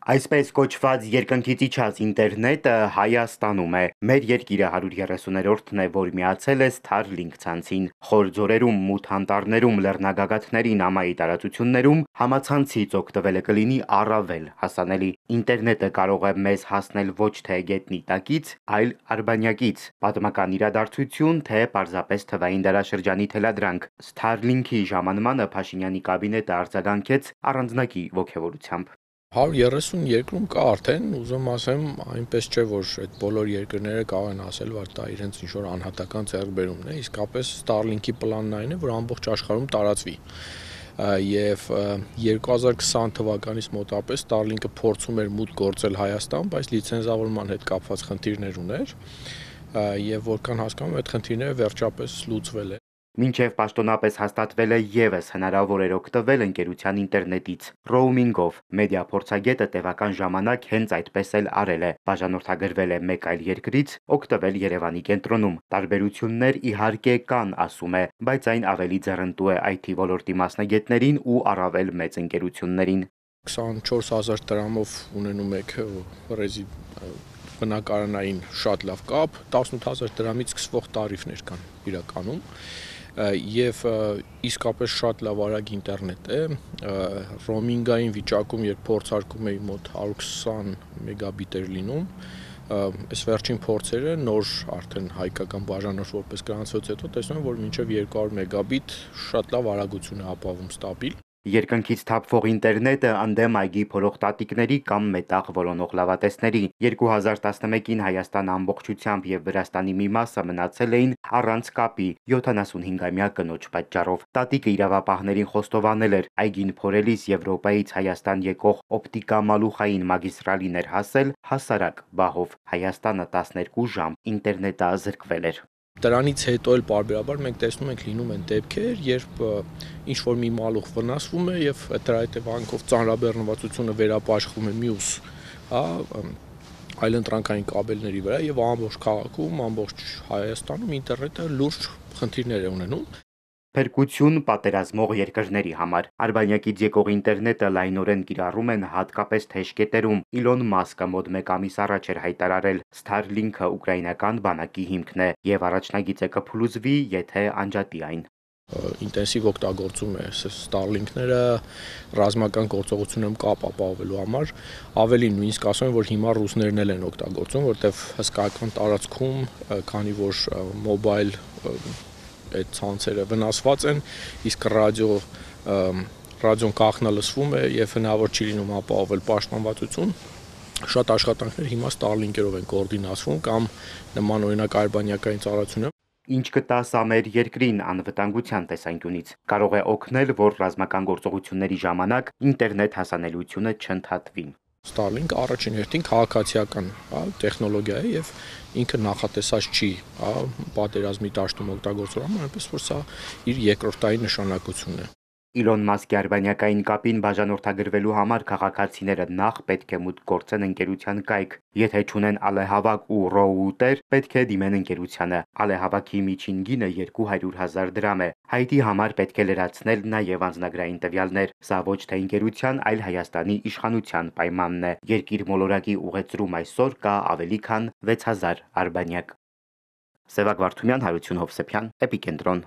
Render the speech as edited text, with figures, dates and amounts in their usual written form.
Այսպես կոչված երկնքից իջած ինտերնետը Հայաստանում է։ Մեր երկիրը 130-րդն է, որ միացել է Starlink ցանցին։ Խոր ձորերում, մութ անտառներում, լեռնագագաթների նամայի տարածություններում համացանցից օգտվելը կլինի առավել հասանելի։ Ինտերնետը կարող է մեզ հասնել ոչ թե գետնի տակից, այլ արբանյակից։ Պատմական իրադարձություն, թե պարզապես թվային դարաշրջանի թելադրանք։ Starlink-ի ժամանմանը Փաշինյանի կաբինետը արձագանքեց առանձնակի ոգևորությամբ։ 132-ում կա արդեն, ուզում ասեմ, այնպես չէ, որ այդ բոլոր երկրները կարող են ասել, որ դա իրենց ինչ-որ անհատական ձեռքբերումն է, իսկապես Starlink-ի պլանն այն է, որ ամբողջ աշխարհում տարածվի։ Եվ 2020 թվականից մոտապես Starlink-ը փորձում էր մուտք գործել Հայաստան, բայց լիցենզավորման հետ կապված խնդիրներ ուներ, եւ որքան հասկանում եմ, այդ խնդիրները վերջապես լուծվել են։ Մինչև պաշտոնապես հաստատվել է ևս հնարավոր էր օգտվել ընկերության ինտերնետից, ռոումինգով։ Մեդիա փորձագետը տևական ժամանակ հենց այդպես էլ արել է։ Բաժանորդագրվել է մեկ այլ երկրից, օգտվել Երևանի կենտրոնում։ Տարբերություններ իհարկե կան, ասում է, բայց այն ավելի ձեռնտու է IT ոլորտի մասնագետներին ու առավել մեծ ընկերություններին։ 24,000 դրամով ունենում եք բնակարանային շատ լավ կապ, 18,000 դրամից սկսվող տարիֆներ կան իրականում, եւ իսկապես շատ լավ արագ ինտերնետ է, ռոմինգային վիճակում, երբ փորձարկում էի, մոտ 120 մեգաբիտ էր լինում, այս վերջին փորձերը նոր արդեն հայկական բաժանորդ որպես գրանցվեց հետո տեսնում եմ, որ մինչև 200 մեգաբիտ շատ լավ արագություն է ապավում ստաբիլ։ Երկնքից թափվող ինտերնետը ընդդեմ այգի փորող տատիկների կամ մետաղ որոնող լավատեսների։ 2011-ին Հայաստանը ամբողջությամբ եւ Վրաստանի մի մասը մնացել էին առանց կապի 75-ամյա կնոջ պատճառով։ Տատիկը իրավապահներին խոստովանել էր, այգին փորելիս Եվրոպայից Հայաստան եկող օպտիկամալուխային մագիստրալին էր հասել հասարակ բահով։ Հայաստանը 12 ժամ ինտերնետազրկվել էր։ Դրանից հետո էլ պարբերաբար մենք տեսնում ենք լինում են դեպքեր, երբ ինչ-որ մի մալուխ վնասվում է եւ դրա հետևանքով ծանրաբեռնվածությունը վերապաշխվում է մյուս, այլընտրանքային կաբելների վրա եւ ամբողջ քաղաքում, ամբողջ Հայաստանում ինտերնետը լուրջ խնդիրներ է ունենում։ Փրկություն պատերազմող երկրների համար։ Արբանյակից եկող ինտերնետը լայնորեն կիրառում են հատկապես թեժ կետերում։ Իլոն Մասկը մոտ մեկ ամիս առաջ էր հայտարարել, Starlink-ը ուկրաինական բանակի հիմքն է եւ առաջնագիծը կփլուզվի, եթե անջատի այն։ Ինտենսիվ օգտագործում է Starlink-ները ռազմական գործողություններում կապ ապահովելու համար, ավելին նույնիսկ ասում են, որ հիմա ռուսներն էլ են օգտագործում, որտեվ հսկայական տարածքում, քանի որ մոբայլ այդ ցանցերը վնասված են, իսկ ռադիոն կախնալսվում է եւ հնարավոր չի լինում ապահովել պաշտպանվածություն։ Շատ աշխատանքներ հիմա Starlink-երով են կոորդինացվում կամ նման օրինակ արբանյակային ծառայություններ։ Ինչ կտա սա մեր երկրին անվտանգության տեսանկյունից։ Կարող է օգնել, որ ռազմական գործողությունների ժամանակ ինտերնետ հասանելիությունը չընդհատվի։ Starlink առաջին հերթին քաղաքացիական տեխնոլոգիա է եւ ինքը նախատեսած չի պատերազմի դաշտում օգտագործելու համար, այնպես որ սա իր երկրորդային նշանակությունն է։ Իլոն Մասկի արբանյակային կապին բաժանորդագրվելու համար քաղաքացիները նախ պետք է մուտք գործեն ընկերության կայք։ Եթե չունեն ալեհավաք ու ռոուտեր, պետք է դիմեն ընկերությանը։ Ալեհավաքի միջին գինը 200,000 դրամ է։ Հայտի համար պետք է լրացնել նաև անձնագրային տվյալներ։ Սա ոչ թե ընկերության, այլ Հայաստանի իշխանության պայմանն է։ Երկիր մոլորակի ուղեծրում այսօր կա ավելի քան 6000 արբանյակ։ Սևակ Վարդումյան, Հարություն Հովսեփյան, Էպիկենտրոն։